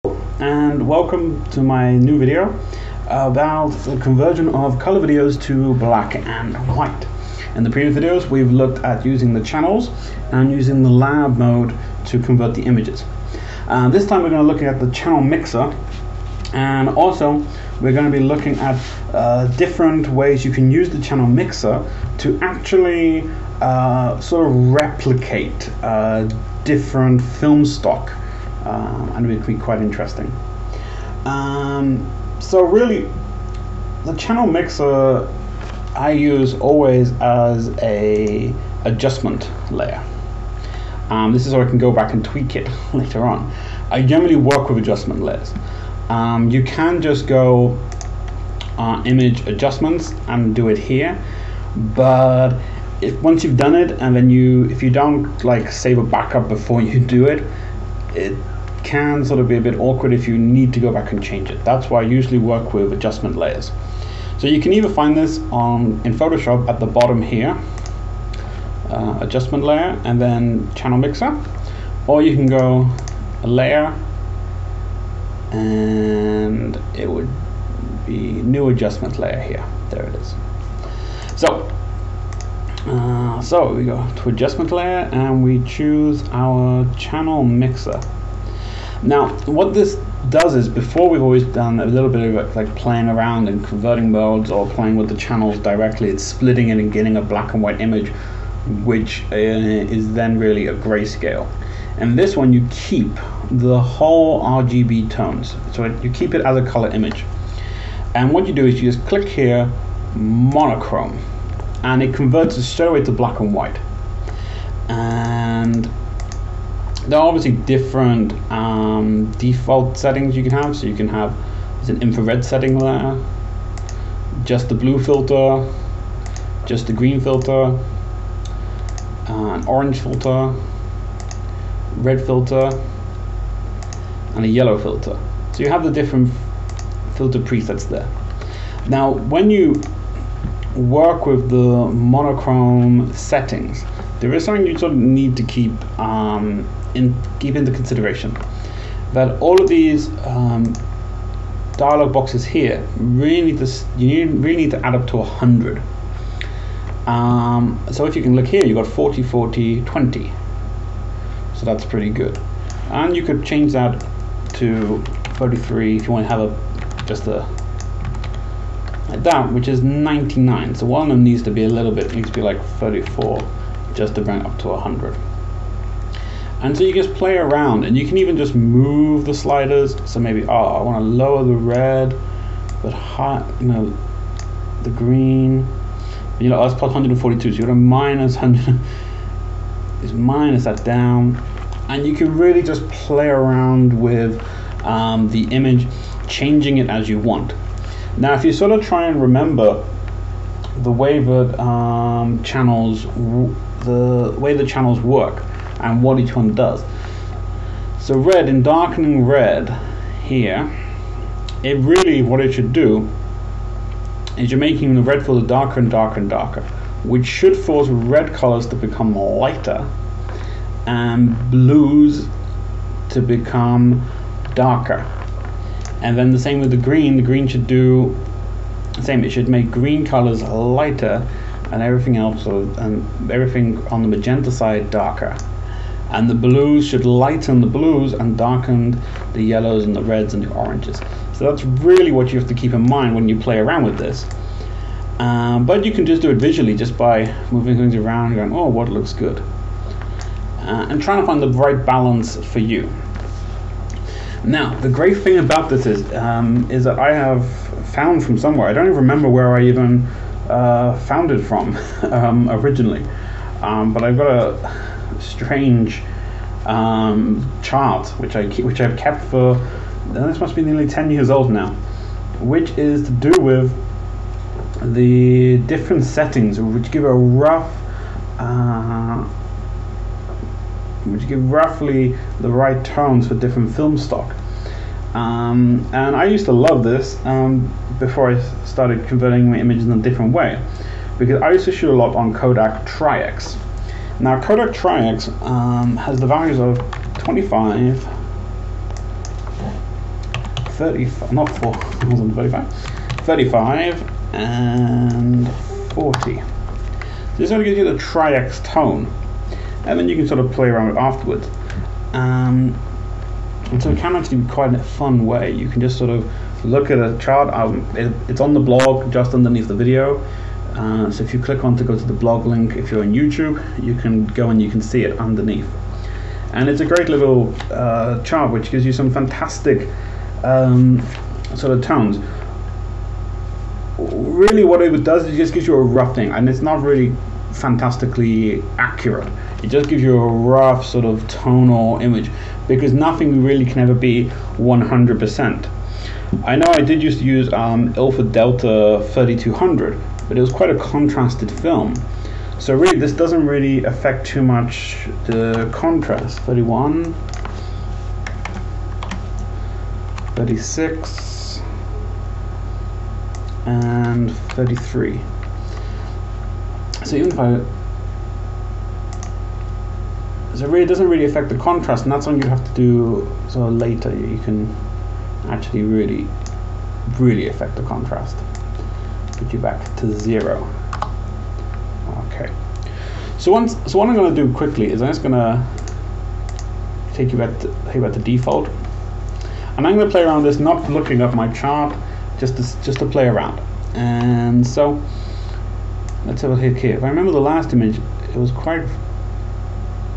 And welcome to my new video about the conversion of color videos to black and white. In the previous videos we've looked at using the channels and using the lab mode to convert the images. This time we're going to look at the channel mixer, and also we're going to be looking at different ways you can use the channel mixer to actually sort of replicate different film stock. And it will be quite interesting. So really, the channel mixer I use always as a adjustment layer. This is so I can go back and tweak it later on. I generally work with adjustment layers. You can just go image adjustments and do it here, but once you've done it, and then if you don't like save a backup before you do it, it can sort of be a bit awkward if you need to go back and change it. That's why I usually work with adjustment layers. So you can either find this in Photoshop at the bottom here, adjustment layer, and then channel mixer, or you can go a layer and it would be new adjustment layer here. There it is. So we go to adjustment layer and we choose our channel mixer. Now what this does is, before we've always done a little bit of like playing around and converting modes or playing with the channels directly, it's splitting it and getting a black and white image, which is then really a grayscale. And this one you keep the whole RGB tones, so you keep it as a color image. And what you do is you just click here, monochrome, and it converts it straight away to black and white. And there are obviously different default settings you can have. So you can have an infrared setting there, just the blue filter, just the green filter, an orange filter, red filter, and a yellow filter. So you have the different filter presets there. Now when you work with the monochrome settings, there is something you sort of need to keep into consideration, that all of these dialog boxes here really need to add up to 100. So if you can look here, you've got 40, 40, 20. So that's pretty good. And you could change that to 33 if you want to have just a like that, which is 99. So one of them needs to be like 34, just to bring it up to 100. And so you just play around, and you can even just move the sliders. So maybe I want to lower the red, but high, the green. That's plus 142. So you're going to minus 100. Just minus that down, and you can really just play around with the image, changing it as you want. Now if you sort of try and remember the way that the channels work and what each one does. So red, in darkening red here, what it should do is you're making the red filter darker and darker and darker, which should force red colors to become lighter and blues to become darker. And then the same with the green should do the same. It should make green colors lighter and everything else, and everything on the magenta side darker. And the blues should lighten the blues and darken the yellows and the reds and the oranges. So that's really what you have to keep in mind when you play around with this. But you can just do it visually, just by moving things around and going, oh, what looks good, and trying to find the right balance for you. Now the great thing about this is that I have found from somewhere, I don't even remember where I even found it from originally, but I've got a strange chart which I've kept for, this must be nearly 10 years old now, which is to do with the different settings which give roughly the right tones for different film stock. And I used to love this before I started converting my images in a different way, because I used to shoot a lot on Kodak Tri-X. Now Kodak Tri-X has the values of 25, 35, not 4, I was on 35, 35 and 40. So this only gives you the tri-X tone, and then you can sort of play around with it afterwards. And so it can actually be quite a fun way. You can just sort of look at a chart. It's on the blog just underneath the video. So if you click on to go to the blog link, if you're on YouTube, you can go and you can see it underneath. And it's a great little chart which gives you some fantastic sort of tones. Really what it does is it just gives you a rough thing, and it's not really fantastically accurate. It just gives you a rough sort of tonal image, because nothing really can ever be 100%. I know I did used to use Ilford Delta 3200, but it was quite a contrasted film. So really this doesn't really affect too much the contrast. 31, 36, and 33. So even if so it really doesn't really affect the contrast, and that's something you have to do sort of later. You can actually really affect the contrast. Put you back to 0. Okay. So what I'm going to do quickly is I'm just going to take you back to default, and I'm going to play around this, not looking up my chart, just to play around. And so let's have a look here. If I remember the last image, it was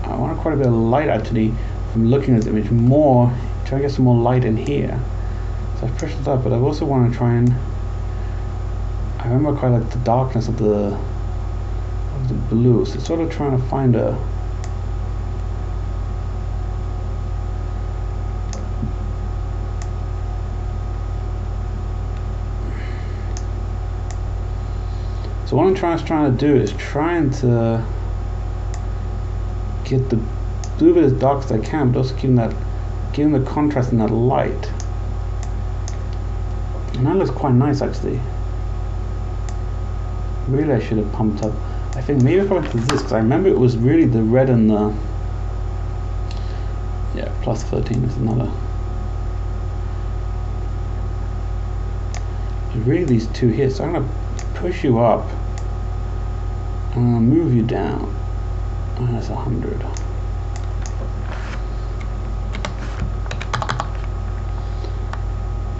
I wanted quite a bit of light actually from looking at this image, more try to get some more light in here. So I pushed it up, but I also want to try and I remember quite like the darkness of the blue, so sort of trying to find a so what I'm trying to do is trying to get the blue bit as dark as I can, but also giving the contrast in that light. And that looks quite nice actually. Really I should have pumped up. I think maybe if I went to this, because I remember it was really the red and the plus 13 is another. It's really these two here. So I'm gonna push you up and move you down. And that's 100.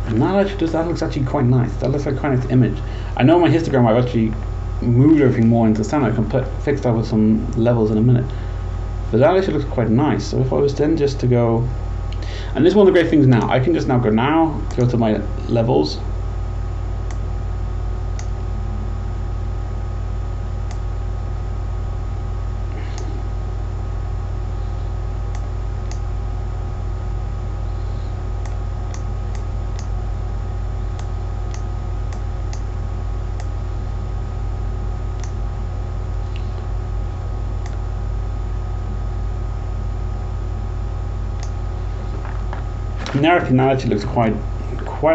And that looks actually quite nice. That looks like quite a nice image. I know my histogram I've actually moved everything more into center. I can fix that with some levels in a minute. But that actually looks quite nice. So if I was then just to go, and this is one of the great things now, I can just now go to my levels. Narrative now actually looks quite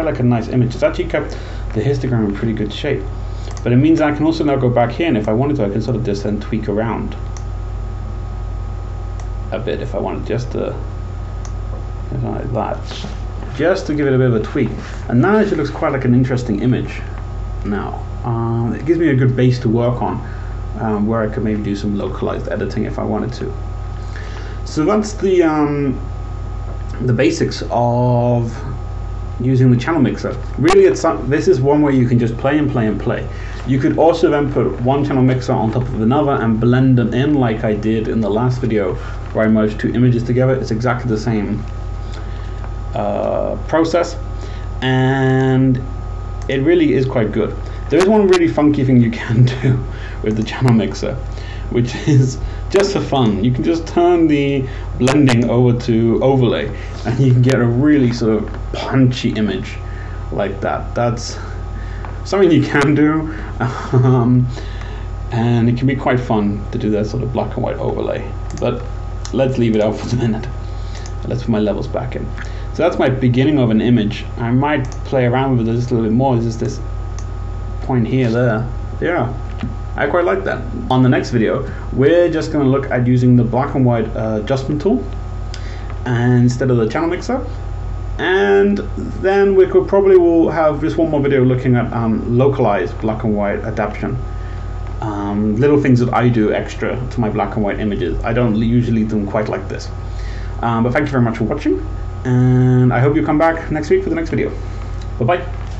like a nice image. It's actually kept the histogram in pretty good shape, but it means I can also now go back here, and if I wanted to I can sort of just then tweak around a bit if I wanted, just to like that, just to give it a bit of a tweak. And now it actually looks quite like an interesting image now. It gives me a good base to work on, where I could maybe do some localized editing if I wanted to. So that's the basics of using the channel mixer. Really, this is one way you can just play and play and play. You could also then put one channel mixer on top of another and blend them in like I did in the last video where I merged two images together. It's exactly the same process, and it really is quite good. There is one really funky thing you can do with the channel mixer, which is just for fun. You can just turn the blending over to overlay, and you can get a really sort of punchy image like that. That's something you can do, and it can be quite fun to do that sort of black and white overlay. But let's leave it out for a minute. Let's put my levels back in. So that's my beginning of an image. I might play around with it just a little bit more. There's just this point here, there. Yeah, I quite like that. On the next video, we're just going to look at using the black and white adjustment tool and instead of the channel mixer, And then we could probably will have just one more video looking at localized black and white adaptation. Little things that I do extra to my black and white images. I don't usually do them quite like this. But thank you very much for watching, and I hope you come back next week for the next video. Bye bye.